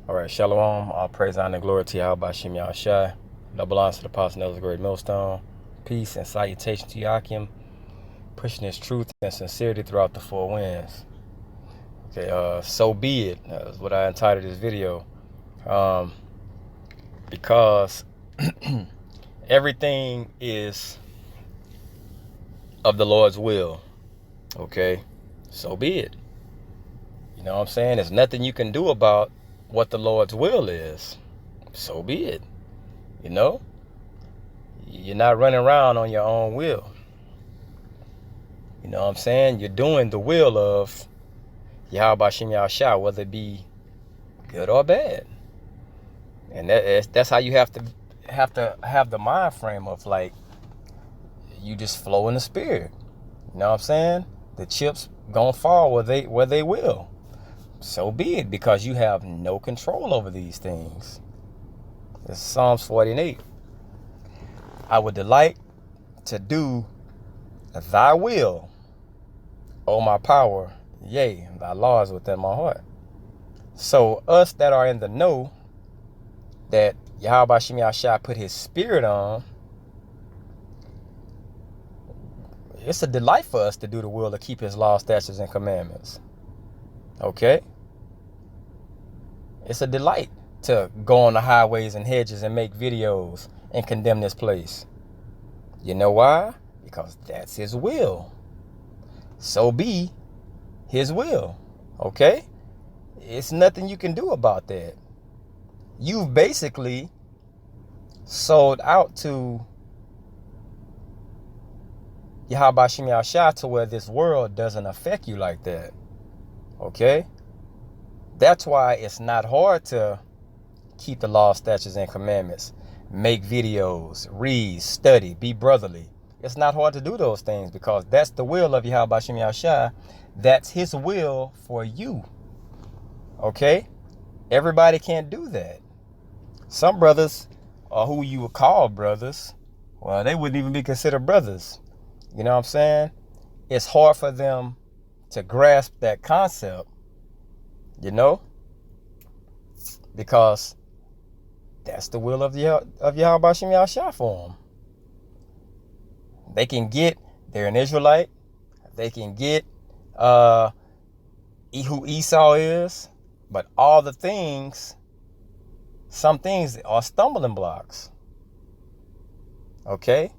All right, shalom. All praise, honor, and glory to Yahweh Shem Yahushai. Double honor to the Apostle Nelson Great Millstone. Peace and salutation to Yakim, pushing his truth and sincerity throughout the four winds. Okay, so be it. That's what I entitled this video. Because everything is of the Lord's will. Okay, so be it. You know what I'm saying? There's nothing you can do about what the Lord's will is. So be it. You know? You're not running around on your own will. You know what I'm saying? You're doing the will of Yahweh Shem Yahushua, whether it be good or bad. And that's how you have to have the mind frame of, like, you just flow in the spirit. You know what I'm saying? The chips gonna fall where they will. So be it, because you have no control over these things. It's Psalms 48. I would delight to do thy will, O my power, yea, thy law is within my heart. So us that are in the know that Yahweh Shem Yahushua put his spirit on, it's a delight for us to do the will to keep his law, statutes, and commandments. Okay? It's a delight to go on the highways and hedges and make videos and condemn this place. You know why? Because that's his will. So be his will. Okay? It's nothing you can do about that. You've basically sold out to Yahweh Shem Yahushua to where this world doesn't affect you like that. Okay? That's why it's not hard to keep the law, statutes, and commandments. Make videos, read, study, be brotherly. It's not hard to do those things, because that's the will of Yahweh Shem Yahushua. That's his will for you. Okay? Everybody can't do that. Some brothers, or who you would call brothers, well, they wouldn't even be considered brothers. You know what I'm saying? It's hard for them to grasp that concept, you know? Because that's the will of Yahweh Shem Yahushua for them. They can get, they're an Israelite. They can get who Esau is. But all the things, some things are stumbling blocks. Okay?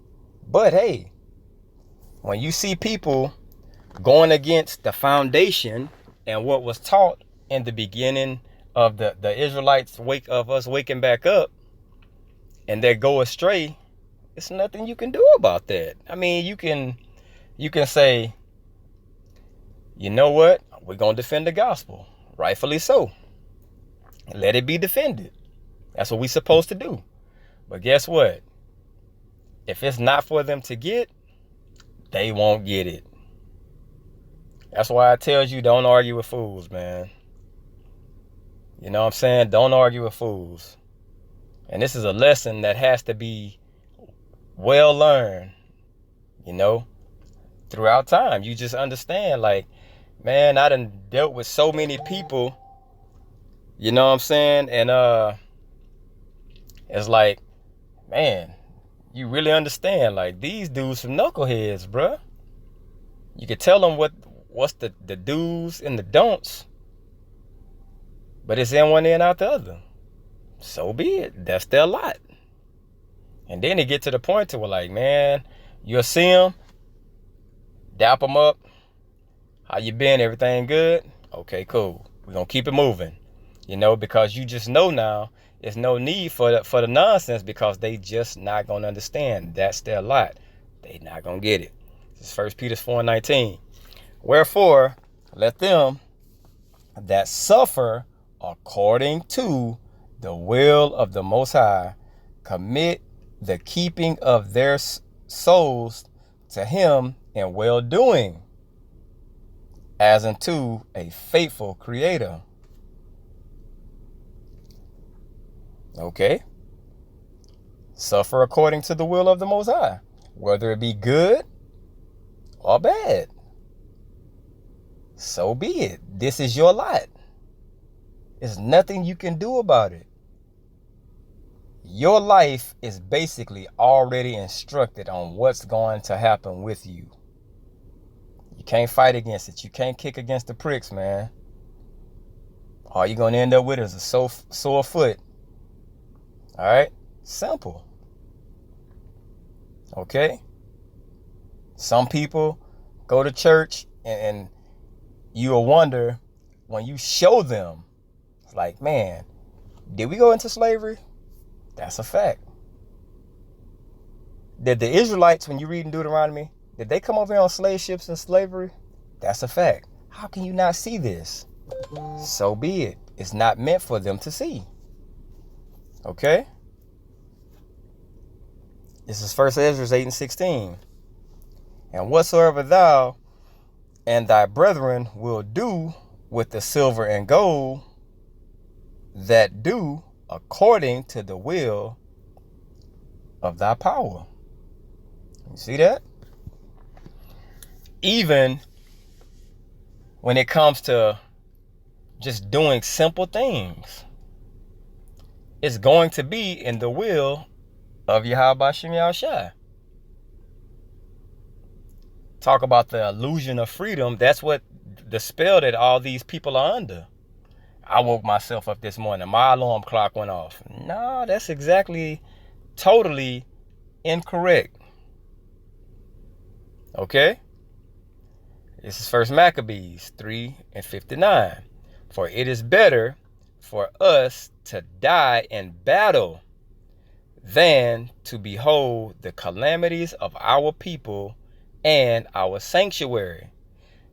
But hey, when you see people going against the foundation and what was taught in the beginning of the Israelites waking back up, and they go astray, it's nothing you can do about that. I mean, you can say, you know what? We're going to defend the gospel. Rightfully so. Let it be defended. That's what we're supposed to do. But guess what? If it's not for them to get, they won't get it. That's why I tell you, don't argue with fools, man. You know what I'm saying? Don't argue with fools. And this is a lesson that has to be well learned, you know, throughout time. You just understand, like, man, I done dealt with so many people, you know what I'm saying? And it's like, man, you really understand, like, these dudes some knuckleheads, bruh. You can tell them what's the do's and the don'ts, but it's in one ear and out the other. So be it. That's their lot. And then they get to the point to where, like, man, you'll see them, dap them up. How you been? Everything good? Okay, cool. We're going to keep it moving. You know, because you just know now there's no need for the nonsense, because they just not going to understand. That's their lot. They not going to get it. This is 1 Peter 4:19. Wherefore, let them that suffer according to the will of the Most High commit the keeping of their souls to him in well-doing, as unto a faithful creator. Okay? Suffer according to the will of the Most High, whether it be good or bad. So be it. This is your lot. There's nothing you can do about it. Your life is basically already instructed on what's going to happen with you. You can't fight against it. You can't kick against the pricks, man. All you're going to end up with is a sore foot. All right? Simple. Okay? Some people go to church and you'll wonder when you show them, it's like, man, did we go into slavery? That's a fact. Did the Israelites, when you read in Deuteronomy, did they come over here on slave ships in slavery? That's a fact. How can you not see this? So be it. It's not meant for them to see. Okay? This is 1 Ezra 8 and 16. And whatsoever thou and thy brethren will do with the silver and gold, that do according to the will of thy power. You see that? Even when it comes to just doing simple things, it's going to be in the will of Yahweh Shem Yahushua. Talk about the illusion of freedom. That's what the spell that all these people are under. I woke myself up this morning. My alarm clock went off. No, that's exactly, totally incorrect. Okay? This is 1 Maccabees 3 and 59. For it is better for us to die in battle than to behold the calamities of our people and our sanctuary.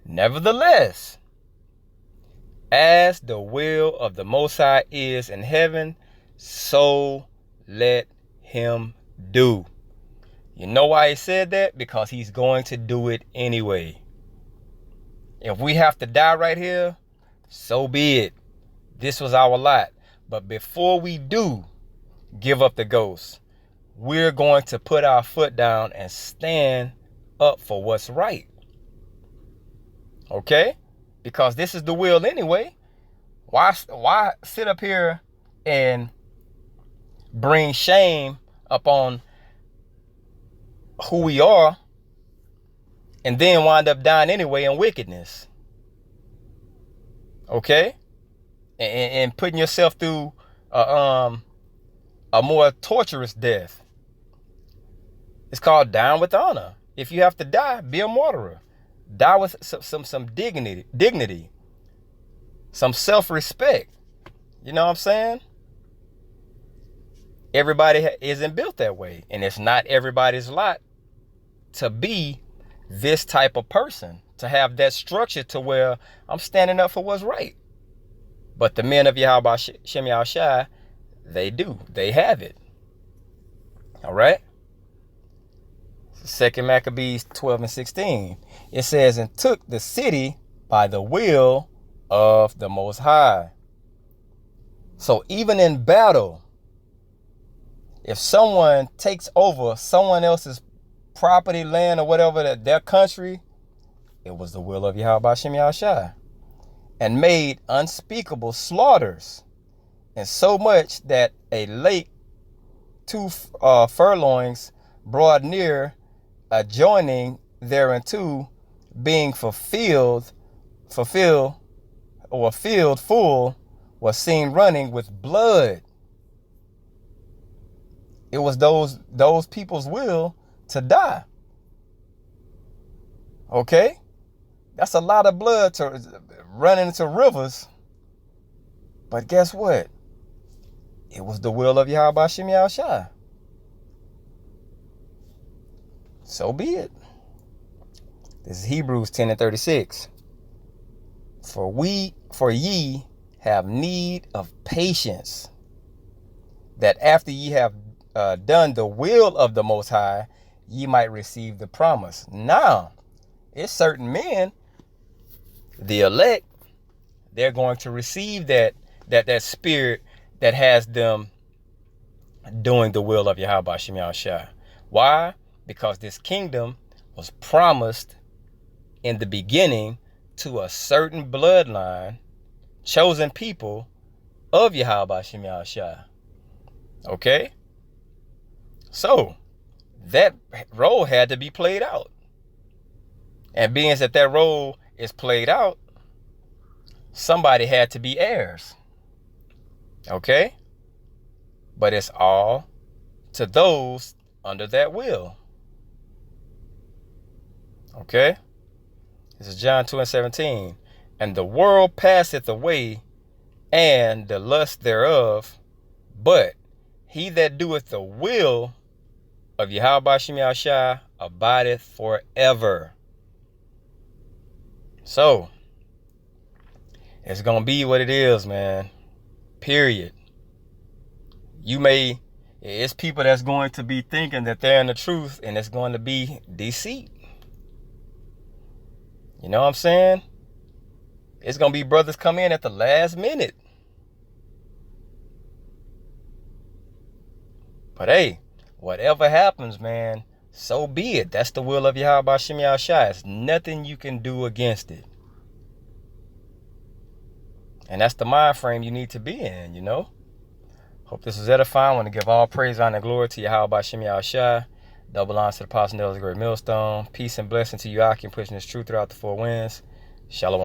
Nevertheless, as the will of the Most High is in heaven, so let him do. You know why he said that? Because he's going to do it anyway. If we have to die right here, so be it. This was our lot. But before we do give up the ghost, we're going to put our foot down and stand up for what's right. Okay? Because this is the will anyway. Why sit up here and bring shame upon who we are and then wind up dying anyway in wickedness? Okay? And putting yourself through a more torturous death. It's called dying with honor. If you have to die, be a martyr. Die with some dignity, some self-respect. You know what I'm saying? Everybody isn't built that way, and it's not everybody's lot to be this type of person, to have that structure to where I'm standing up for what's right. But the men of Yahweh Shem Yahushua, they do. They have it. All right? 2 Maccabees 12 and 16. It says, and took the city by the will of the Most High. So even in battle, if someone takes over someone else's property, land, or whatever, their country, it was the will of Yahweh Shem Yahushua, and made unspeakable slaughters, and so much that a lake 2 furlongs broad near, adjoining thereunto, being filled or filled full, was seen running with blood. It was those people's will to die. Okay? That's a lot of blood to run into rivers. But guess what? It was the will of Yahweh Shem Yahushua. So be it. This is Hebrews 10 and 36. For ye have need of patience, that after ye have done the will of the Most High, ye might receive the promise. Now, it's certain men, the elect, they're going to receive that spirit that has them doing the will of Yahweh Shem Yahushua. Why? Because this kingdom was promised in the beginning to a certain bloodline, chosen people of Yahweh Shem Yahushua. Okay? So, that role had to be played out. And being that that role is played out, somebody had to be heirs. Okay? But it's all to those under that will. Okay? This is John 2:17. And the world passeth away, and the lust thereof, but he that doeth the will of Yahweh Shem Yahushua abideth forever. So, it's going to be what it is, man. Period. It's people that's going to be thinking that they're in the truth, and it's going to be deceit. You know what I'm saying? It's going to be brothers come in at the last minute. But hey, whatever happens, man, so be it. That's the will of Yahweh Shem Yahushua. There's nothing you can do against it. And that's the mind frame you need to be in, you know? Hope this was edifying. I want to give all praise, honor, and glory to Yahweh Shem Yahushua. Double honor to the Apostle Nails, the great millstone. Peace and blessing to you, Aki, pushing this truth throughout the four winds. Shalom.